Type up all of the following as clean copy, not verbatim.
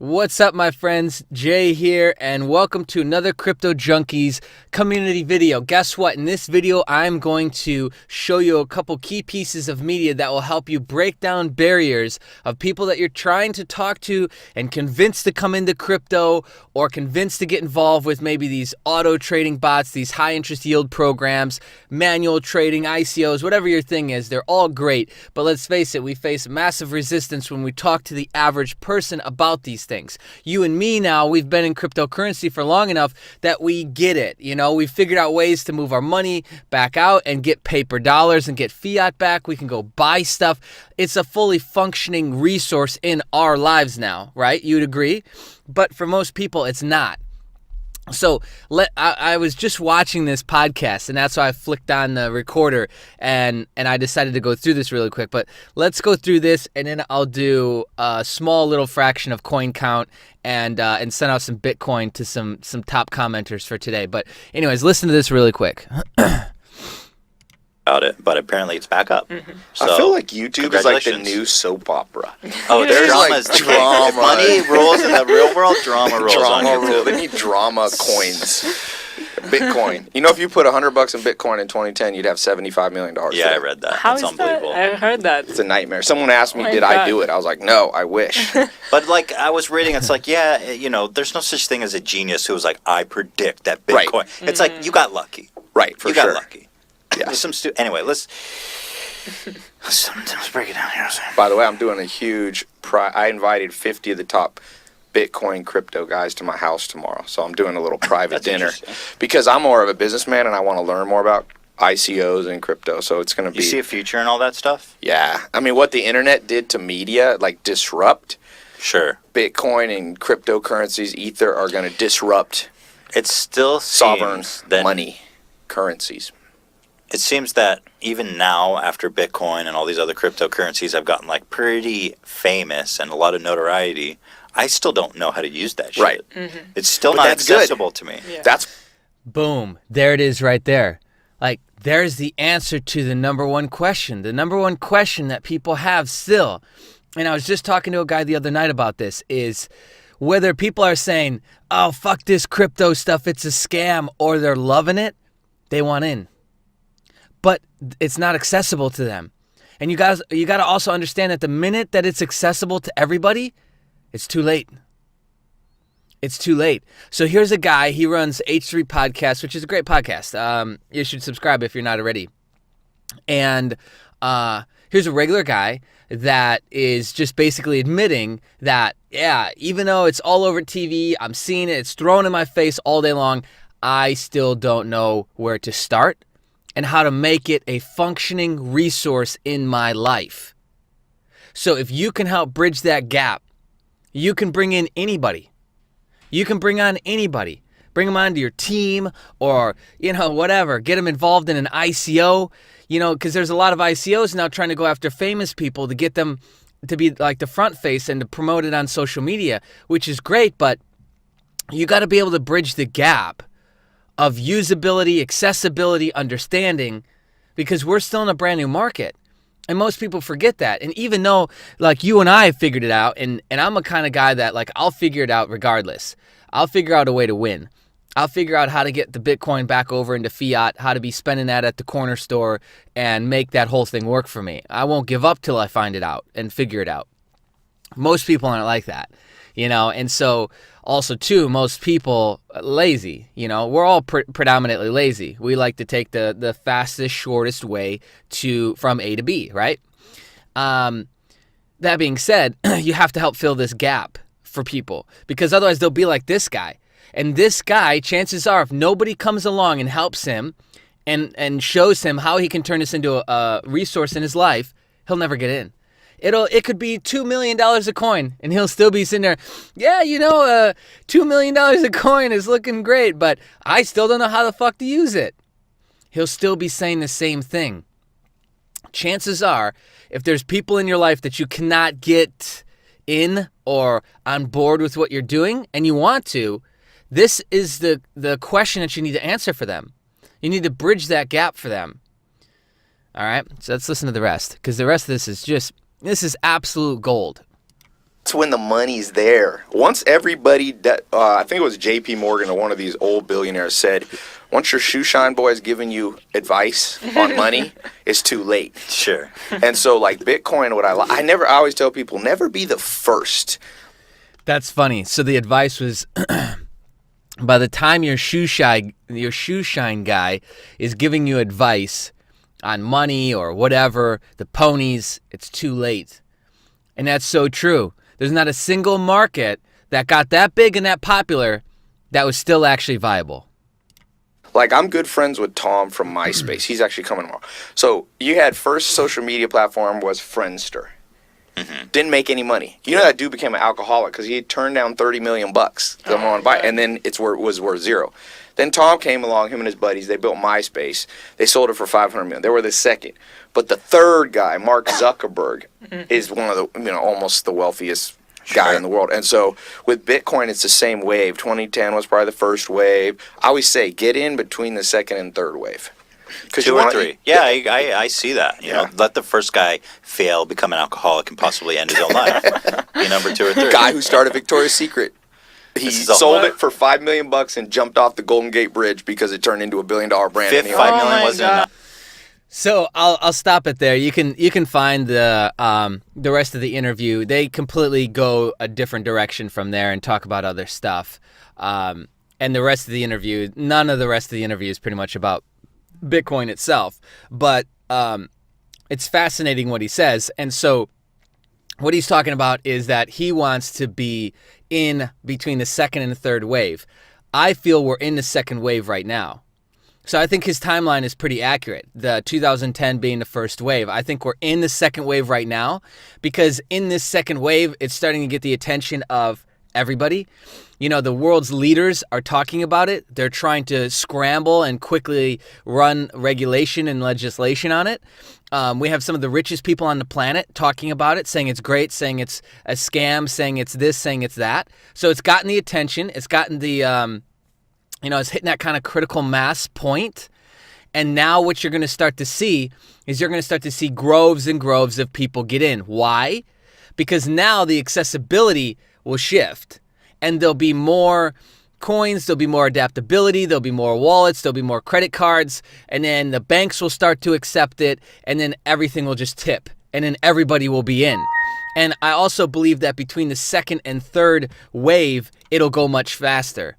What's up, my friends? Jay here, and welcome to another Crypto Junkies community video. Guess what? In this video, I'm going to show you a couple key pieces of media that will help you break down barriers of people that you're trying to talk to and convince to come into crypto or convince to get involved with maybe these auto trading bots, these high interest yield programs, manual trading, ICOs, whatever your thing is. They're all great, but let's face it, we face massive resistance when we talk to the average person about these things. You and me now, we've been in cryptocurrency for long enough that we get it. You know, we've figured out ways to move our money back out and get paper dollars and get fiat back. We can go buy stuff. It's a fully functioning resource in our lives now, right? You'd agree? But for most people, it's not. So I was just watching this podcast, and that's why I flicked on the recorder, and I decided to go through this really quick. But let's go through this, and then I'll do a small little fraction of coin count and send out some Bitcoin to some top commenters for today. But anyways, listen to this really quick. About it, but apparently it's back up. Mm-hmm. So, I feel like YouTube is like the new soap opera. Oh, there's like drama. If money rules in the real world, drama rules on YouTube. They need drama coins. Bitcoin. You know, if you put $100 in Bitcoin in 2010, you'd have $75 million. Yeah, I read that. How That's is unbelievable. that? I heard that. It's a nightmare. Someone asked me, did I do it? I was like, no, I wish. But like I was reading, it's like, yeah, you know, there's no such thing as a genius who was like, I predict that Bitcoin. Right. It's like you got lucky. Right, for you sure. got lucky. Yeah. Anyway, let's break it down here. By the way, I'm doing a huge I invited 50 of the top Bitcoin crypto guys to my house tomorrow. So I'm doing a little private dinner because I'm more of a businessman and I want to learn more about ICOs and crypto. So it's going to be... You see a future in all that stuff? Yeah. I mean, what the internet did to media, like disrupt... Sure. Bitcoin and cryptocurrencies, Ether, are going to disrupt it still sovereign that money currencies. It seems that even now, after Bitcoin and all these other cryptocurrencies have gotten like pretty famous and a lot of notoriety, I still don't know how to use that shit. Right. Mm-hmm. It's still But not that's good. accessible to me. Yeah. That's Boom. There it is right there. Like, there's the answer to the number one question. The number one question that people have still, and I was just talking to a guy the other night about this, is whether people are saying, oh, fuck this crypto stuff, it's a scam, or they're loving it, they want in. But it's not accessible to them. And you got to also understand that the minute that it's accessible to everybody, it's too late. It's too late. So here's a guy, he runs H3 Podcast, which is a great podcast. You should subscribe if you're not already. And here's a regular guy that is just basically admitting that, yeah, even though it's all over TV, I'm seeing it, it's thrown in my face all day long, I still don't know where to start and how to make it a functioning resource in my life. So if you can help bridge that gap, you can bring in anybody. You can bring on anybody. Bring them onto your team or, you know, whatever. Get them involved in an ICO, you know, because there's a lot of ICOs now trying to go after famous people to get them to be like the front face and to promote it on social media, which is great, but you got to be able to bridge the gap of usability, accessibility, understanding, because we're still in a brand new market. And most people forget that. And even though like you and I have figured it out, and I'm a kind of guy that like I'll figure it out regardless. I'll figure out a way to win. I'll figure out how to get the Bitcoin back over into fiat, how to be spending that at the corner store and make that whole thing work for me. I won't give up till I find it out and figure it out. Most people aren't like that, you know, and so also too, most people lazy, you know, we're all predominantly lazy. We like to take the fastest, shortest way from A to B, right? That being said, you have to help fill this gap for people because otherwise they'll be like this guy. And this guy, chances are, if nobody comes along and helps him and shows him how he can turn this into a resource in his life, he'll never get in. It could be $2 million a coin, and he'll still be sitting there, yeah, you know, $2 million a coin is looking great, but I still don't know how the fuck to use it. He'll still be saying the same thing. Chances are, if there's people in your life that you cannot get in or on board with what you're doing, and you want to, this is the question that you need to answer for them. You need to bridge that gap for them. All right, so let's listen to the rest, because the rest of this is absolute gold. That's when the money's there. Once everybody, I think it was J.P. Morgan or one of these old billionaires said, once your shoe shine boy is giving you advice on money, it's too late. Sure. And so, like Bitcoin, I always tell people, never be the first. That's funny. So the advice was, by the time your shoe shine guy is giving you advice on money or whatever, the ponies, it's too late. And that's so true. There's not a single market that got that big and that popular that was still actually viable. Like, I'm good friends with Tom from MySpace. He's actually coming tomorrow. So you had first social media platform was Friendster. Didn't make any money. You know that dude became an alcoholic because he had turned down $30 million and then it was worth zero. Then Tom came along, him and his buddies. They built MySpace. They sold it for $500 million. They were the second, but the third guy, Mark Zuckerberg, is one of the almost the wealthiest guy in the world. And so with Bitcoin, it's the same wave. 2010 was probably the first wave. I always say get in between the second and third wave. 2 or 3. Yeah, I see that. You know, let the first guy fail, become an alcoholic, and possibly end his own life. Be number 2 or 3. Guy who started Victoria's Secret. He sold it for $5 million and jumped off the Golden Gate Bridge because it turned into $1 billion brand. $5 million wasn't enough. So I'll stop it there. You can find the rest of the interview. They completely go a different direction from there and talk about other stuff. And the rest of the interview, none of the rest of the interview is pretty much about Bitcoin itself, but it's fascinating what he says. And so what he's talking about is that he wants to be in between the second and the third wave. I feel we're in the second wave right now. So I think his timeline is pretty accurate. The 2010 being the first wave. I think we're in the second wave right now because in this second wave, it's starting to get the attention of everybody. You know, the world's leaders are talking about it. They're trying to scramble and quickly run regulation and legislation on it. We have some of the richest people on the planet talking about it, saying it's great, saying it's a scam, saying it's this, saying it's that. So it's gotten the attention. It's gotten the, it's hitting that kind of critical mass point. And now what you're going to start to see is you're going to start to see groves and groves of people get in. Why? Because now the accessibility will shift. And there'll be more coins, there'll be more adaptability, there'll be more wallets, there'll be more credit cards, and then the banks will start to accept it, and then everything will just tip, and then everybody will be in. And I also believe that between the second and third wave, it'll go much faster.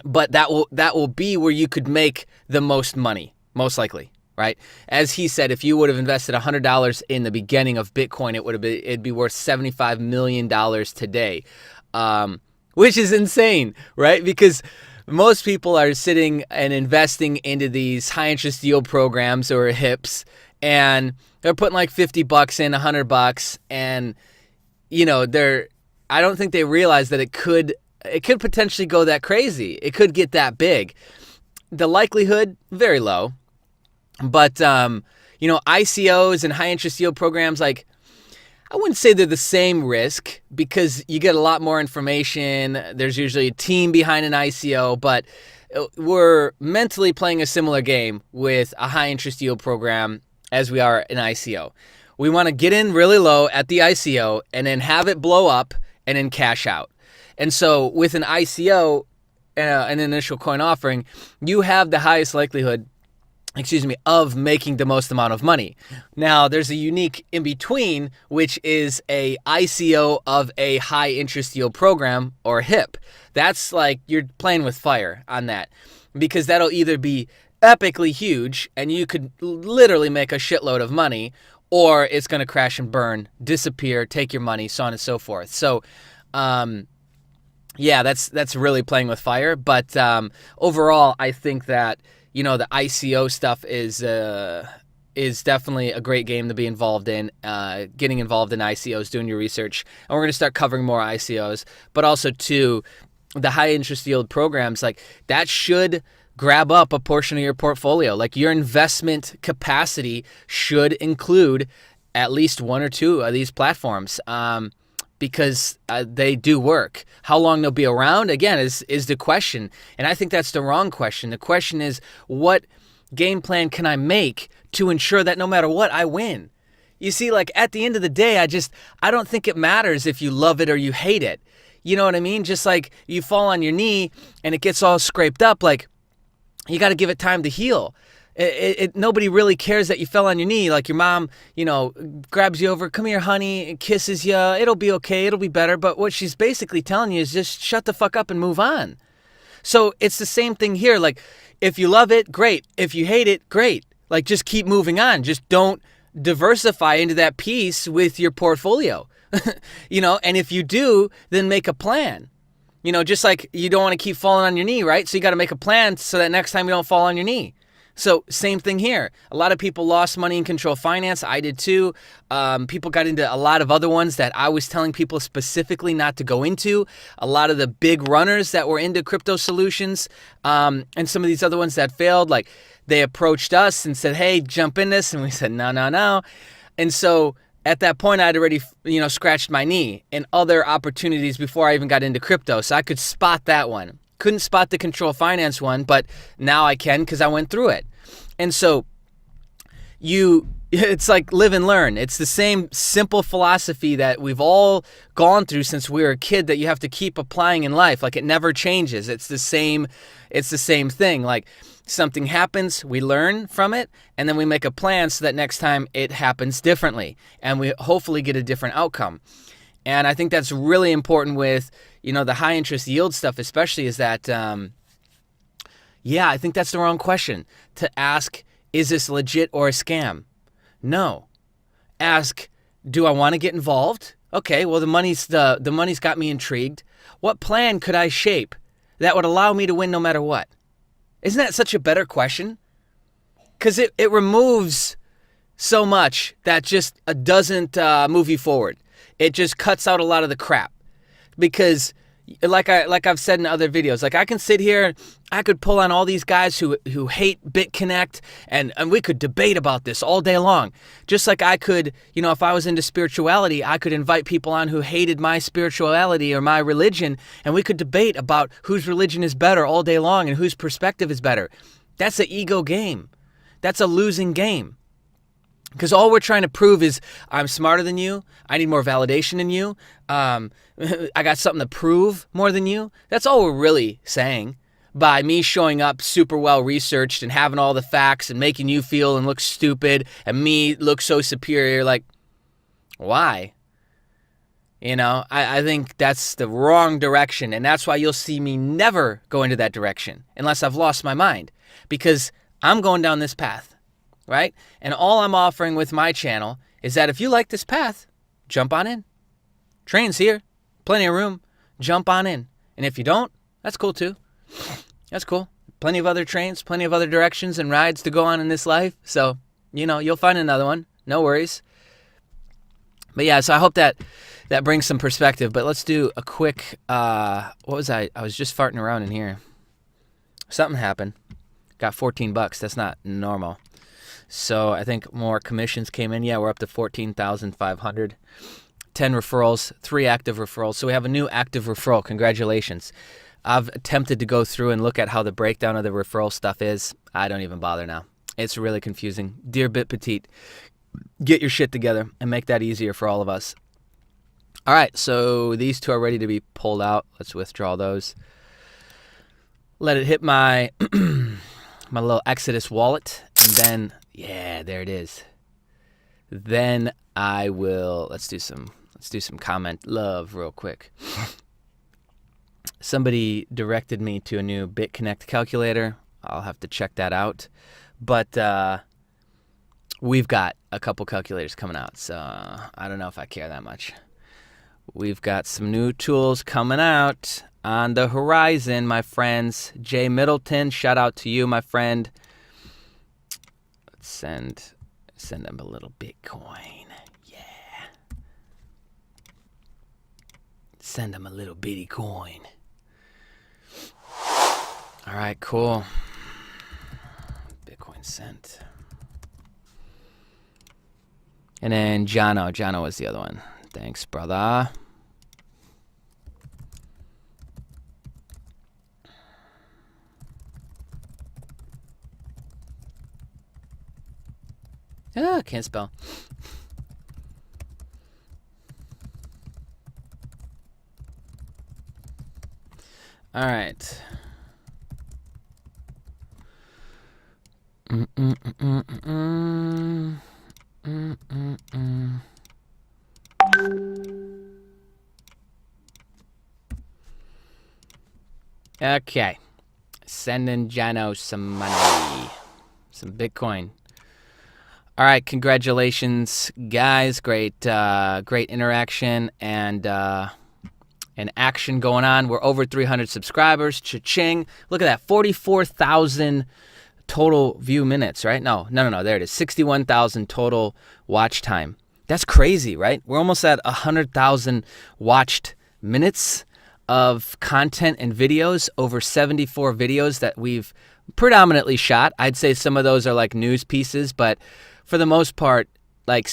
But that will be where you could make the most money, most likely, right? As he said, if you would have invested $100 in the beginning of Bitcoin, it'd be worth $75 million today. Which is insane, right? Because most people are sitting and investing into these high interest yield programs or HIPs, and they're putting like $50 in, $100, and I don't think they realize that it could potentially go that crazy. It could get that big. The likelihood very low, but ICOs and high interest yield programs, like, I wouldn't say they're the same risk because you get a lot more information. There's usually a team behind an ICO, but we're mentally playing a similar game with a high interest yield program as we are an ICO. We want to get in really low at the ICO and then have it blow up and then cash out. And so with an ICO, an initial coin offering, you have the highest likelihood of making the most amount of money. Now, there's a unique in between, which is a ICO of a high interest yield program or HIP. That's like you're playing with fire on that because that'll either be epically huge and you could literally make a shitload of money, or it's going to crash and burn, disappear, take your money, so on and so forth. So, that's really playing with fire. But overall, I think that the ICO stuff is definitely a great game to be involved in, getting involved in ICOs, doing your research. And we're going to start covering more ICOs, but also, too, the high interest yield programs, like that should grab up a portion of your portfolio. Like your investment capacity should include at least one or two of these platforms. Because they do work. How long they'll be around, again, is the question. And I think that's the wrong question. The question is, what game plan can I make to ensure that no matter what, I win? You see, like at the end of the day, I don't think it matters if you love it or you hate it. You know what I mean? Just like you fall on your knee and it gets all scraped up, like you got to give it time to heal. Nobody really cares that you fell on your knee. Like your mom, grabs you over, come here, honey, and kisses you. It'll be okay. It'll be better. But what she's basically telling you is just shut the fuck up and move on. So it's the same thing here. Like if you love it, great. If you hate it, great. Like just keep moving on. Just don't diversify into that piece with your portfolio. And if you do, then make a plan. Just like you don't want to keep falling on your knee, right? So you got to make a plan so that next time you don't fall on your knee. So same thing here. A lot of people lost money in control finance. I did too. People got into a lot of other ones that I was telling people specifically not to go into. A lot of the big runners that were into crypto solutions, and some of these other ones that failed, like they approached us and said, hey, jump in this. And we said, no. And so at that point, I'd already, scratched my knee and other opportunities before I even got into crypto. So I could spot that one. Couldn't spot the control finance one, but now I can because I went through it. And so it's like live and learn. It's the same simple philosophy that we've all gone through since we were a kid that you have to keep applying in life. Like it never changes. It's the same thing. Like something happens, we learn from it, and then we make a plan so that next time it happens differently and we hopefully get a different outcome. And I think that's really important with, the high interest yield stuff, especially is that, I think that's the wrong question to ask, is this legit or a scam? No. Ask, do I want to get involved? Okay, well, the money's got me intrigued. What plan could I shape that would allow me to win no matter what? Isn't that such a better question? Because it removes so much that just doesn't move you forward. It just cuts out a lot of the crap. Because like I've said in other videos, like I can sit here, I could pull on all these guys who hate BitConnect and we could debate about this all day long. Just like I could, if I was into spirituality, I could invite people on who hated my spirituality or my religion, and we could debate about whose religion is better all day long and whose perspective is better. That's an ego game. That's a losing game. Because all we're trying to prove is I'm smarter than you. I need more validation than you. I got something to prove more than you. That's all we're really saying by me showing up super well researched and having all the facts and making you feel and look stupid and me look so superior. Like, why? I think that's the wrong direction. And that's why you'll see me never go into that direction unless I've lost my mind, because I'm going down this path. Right? And all I'm offering with my channel is that if you like this path, jump on in. Train's here. Plenty of room. Jump on in. And if you don't, that's cool too. That's cool. Plenty of other trains, plenty of other directions and rides to go on in this life. So, you'll find another one. No worries. But yeah, so I hope that brings some perspective. But let's do a quick, what was I was just farting around in here. Something happened. Got $14. That's not normal. So I think more commissions came in. Yeah, we're up to 14,500. 10 referrals, 3 active referrals. So we have a new active referral. Congratulations. I've attempted to go through and look at how the breakdown of the referral stuff is. I don't even bother now. It's really confusing. Dear Bit Petite, get your shit together and make that easier for all of us. All right, so these 2 are ready to be pulled out. Let's withdraw those. Let it hit my my little Exodus wallet, and then, yeah, there it is. Then I will, let's do some comment love real quick. Somebody directed me to a new BitConnect calculator. I'll have to check that out. But we've got a couple calculators coming out, so I don't know if I care that much. We've got some new tools coming out on the horizon, my friends. Jay Middleton, shout out to you, my friend. Let's send them a little Bitcoin. Yeah. Send them a little bitty coin. All right, cool. Bitcoin sent. And then Jono was the other one. Thanks, brother. Can't spell. All right. Okay. Sending Jano some money. Some Bitcoin. All right, congratulations, guys. Great interaction and action going on. We're over 300 subscribers. Cha-ching. Look at that, 44,000 total view minutes, right? No, there it is. 61,000 total watch time. That's crazy, right? We're almost at 100,000 watched minutes of content and videos, over 74 videos that we've predominantly shot. I'd say some of those are like news pieces, but for the most part, like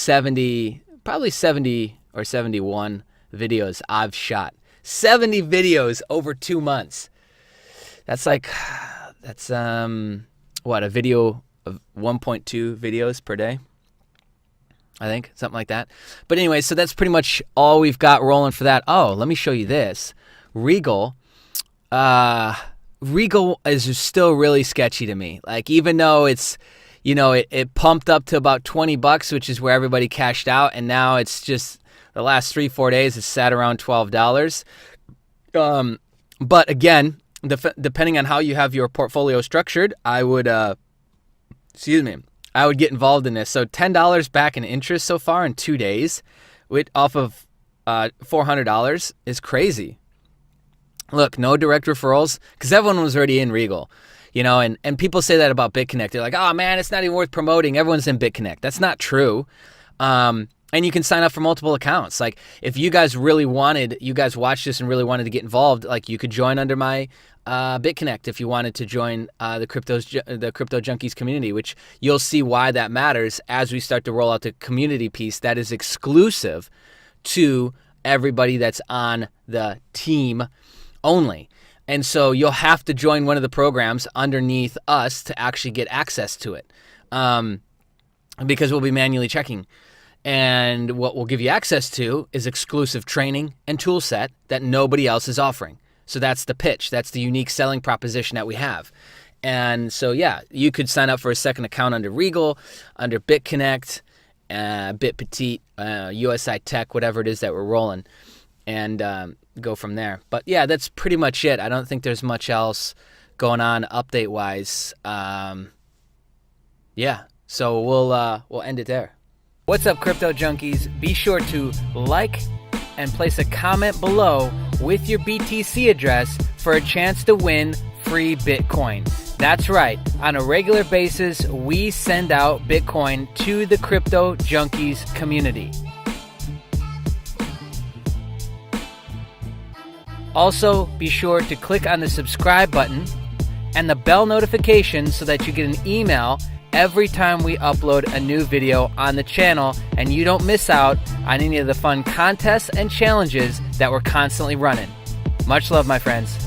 probably 70 or 71 videos I've shot. 70 videos over 2 months. That's a video of 1.2 videos per day, I think, something like that. But anyway, so that's pretty much all we've got rolling for that. Oh, let me show you this. Regal is still really sketchy to me. Like, even though it's, it pumped up to about $20, which is where everybody cashed out, and now it's just the last 3-4 days it's sat around $12. But again, depending on how you have your portfolio structured, I would get involved in this. So $10 back in interest so far in 2 days, off of $400 is crazy. Look, no direct referrals because everyone was already in Regal, and people say that about BitConnect. They're like, oh man, it's not even worth promoting. Everyone's in BitConnect. That's not true. And you can sign up for multiple accounts. Like, if you guys watched this and really wanted to get involved, like, you could join under my BitConnect if you wanted to join the Crypto Junkies community, which you'll see why that matters as we start to roll out the community piece that is exclusive to everybody that's on the team only. And so you'll have to join one of the programs underneath us to actually get access to it, because we'll be manually checking. And what we'll give you access to is exclusive training and tool set that nobody else is offering. So that's the pitch. That's the unique selling proposition that we have. And so, yeah, you could sign up for a second account under Regal, under BitConnect, BitPetite, USI Tech, whatever it is that we're rolling, and go from there. But yeah, that's pretty much it. I don't think there's much else going on update-wise. Yeah, so we'll end it there. What's up, Crypto Junkies? Be sure to like and place a comment below with your BTC address for a chance to win free Bitcoin. That's right. On a regular basis, we send out Bitcoin to the Crypto Junkies community. Also, be sure to click on the subscribe button and the bell notification so that you get an email every time we upload a new video on the channel and you don't miss out on any of the fun contests and challenges that we're constantly running. Much love, my friends.